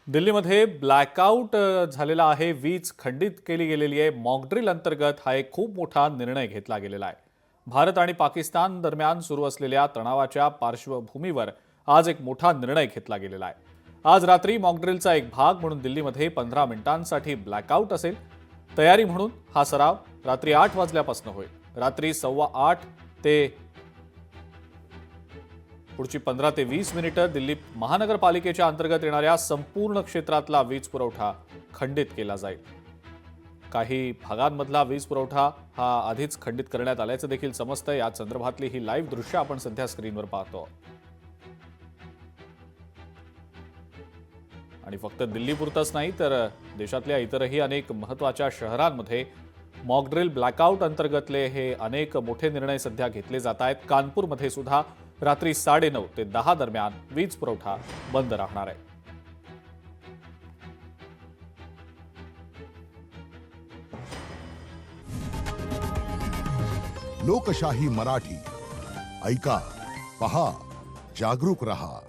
दिल्लीमध्ये ब्लॅकआउट झालेला आहे. वीज खंडित केली गेलेली आहे. मॉकड्रिल अंतर्गत हा एक खूप मोठा निर्णय घेतला गेलेला आहे. भारत आणि पाकिस्तान दरम्यान सुरू असलेल्या तणावाच्या पार्श्वभूमीवर आज एक मोठा निर्णय घेतला गेलेला आहे. आज रात्री मॉकड्रिलचा एक भाग म्हणून दिल्लीमध्ये 15 मिनिटांसाठी ब्लॅकआउट असेल. तयारी म्हणून हा सराव रात्री 8 वाजल्यापासून होईल. रात्री 8:15 ते पुढची 15 ते 20 मिनिटं दिल्ली महानगरपालिकेच्या अंतर्गत येणाऱ्या संपूर्ण क्षेत्रातला वीज पुरवठा खंडित केला जाईल. काही भागांमधला वीज पुरवठा हा आधीच खंडित करण्यात आल्याचं देखील समजतंय. या संदर्भातली ही लाईव्ह दृश्य आपण सध्या स्क्रीनवर पाहतो. आणि फक्त दिल्लीपुरतंच नाही तर देशातल्या इतरही अनेक महत्त्वाच्या शहरांमध्ये मॉकड्रिल ब्लॅकआउट अंतर्गतले हे अनेक मोठे निर्णय सध्या घेतले जात आहेत. कानपूरमध्ये सुद्धा रात्री 9:30 ते 10 दरम्यान वीज पुरवठा बंद राहणार आहे. लोकशाही मराठी ऐका, पहा, जागरूक रहा.